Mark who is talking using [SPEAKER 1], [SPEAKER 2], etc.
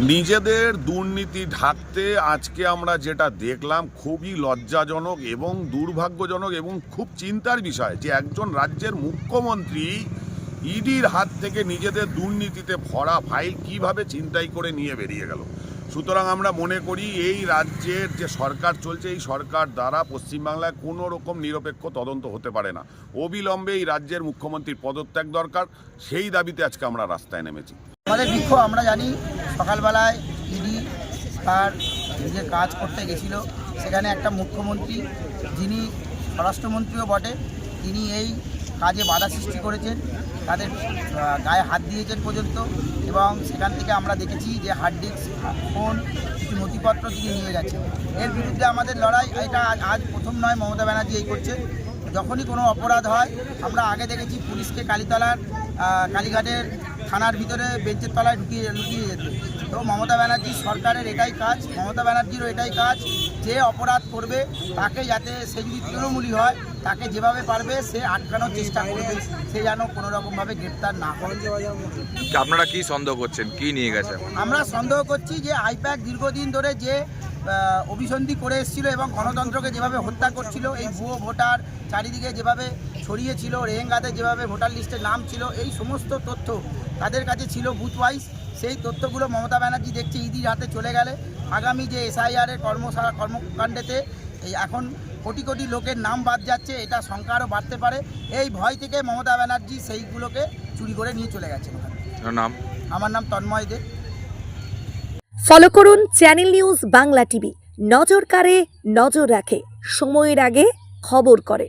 [SPEAKER 1] নিজেদের দুর্নীতি ঢাকতে আজকে আমরা যেটা দেখলাম খুবই লজ্জাজনক এবং দুর্ভাগ্যজনক এবং খুব চিন্তার বিষয় যে একজন রাজ্যের মুখ্যমন্ত্রী ইডির হাত থেকে নিজেদের দুর্নীতিতে ভরা ফাইল কিভাবে ছিনতাই করে নিয়ে বেরিয়ে গেল। সুতরাং আমরা মনে করি এই রাজ্যের যে সরকার চলছে এই সরকার দ্বারা পশ্চিমবাংলায় কোনো রকম নিরপেক্ষ তদন্ত হতে পারে না। অবিলম্বে এই রাজ্যের মুখ্যমন্ত্রীর পদত্যাগ দরকার, সেই দাবিতে আজকে আমরা রাস্তায় নেমেছি।
[SPEAKER 2] আমাদের বিক্ষোভ আমরা জানি সকালবেলায় ইডি তার নিজের কাজ করতে গেছিল, সেখানে একটা মুখ্যমন্ত্রী যিনি স্বরাষ্ট্রমন্ত্রীও বটে তিনি এই কাজে বাধা সৃষ্টি করেছেন, তাদের গায়ে হাত দিয়েছেন পর্যন্ত, এবং সেখান থেকে আমরা দেখেছি যে হার্ড ডিস্ক, ফোন, কিছু নথিপত্র তিনি নিয়ে গেছেন। এর বিরুদ্ধে আমাদের লড়াই, এটা আজ প্রথম নয় মমতা ব্যানার্জি এই করছে। যখনই কোনো অপরাধ হয় আমরা আগে দেখেছি পুলিশকে কালীঘাটের থানার ভিতরে বেঞ্চের তলায় লুকিয়ে যেত। তো মমতা ব্যানার্জি সরকারের এটাই কাজ, মমতা ব্যানার্জিরও এটাই কাজ যে অপরাধ করবে তাকে, যাতে সে যদি তৃণমূলী হয় তাকে যেভাবে পারবে সে আটকানোর চেষ্টা করবে, সে যেন কোনোরকমভাবে গ্রেপ্তার না হয়।
[SPEAKER 3] আপনারা কি সন্দেহ করছেন, কি নিয়ে গেছে?
[SPEAKER 2] আমরা সন্দেহ করছি যে আইপ্যাক দীর্ঘদিন ধরে যে অভিসন্ধি করে এসেছিল এবং গণতন্ত্রকে যেভাবে হত্যা করছিল, এই ভুয়ো ভোটার চারিদিকে যেভাবে ছড়িয়েছিল, রেহেঙ্গাতে যেভাবে ভোটার লিস্টের নাম ছিল, এই সমস্ত তথ্য তাদের কাছে ছিল বুথ ওয়াইজ। সেই তথ্যগুলো মমতা ব্যানার্জি দেখছে ইডির হাতে চলে গেলে আগামী যে SIR-এর কর্মকাণ্ডেতে এখন কোটি কোটি লোকের নাম বাদ যাচ্ছে, এটা সংখ্যা আরও বাড়তে পারে। এই ভয় থেকে মমতা ব্যানার্জি সেইগুলোকে চুরি করে নিয়ে চলে গেছেন ওখানে।
[SPEAKER 3] নাম?
[SPEAKER 2] আমার নাম তন্ময় দে।
[SPEAKER 4] ফলো করুন চ্যানেল নিউজ বাংলা টিভি। নজর কাড়ে, নজর রাখে, সময়ের আগে খবর করে।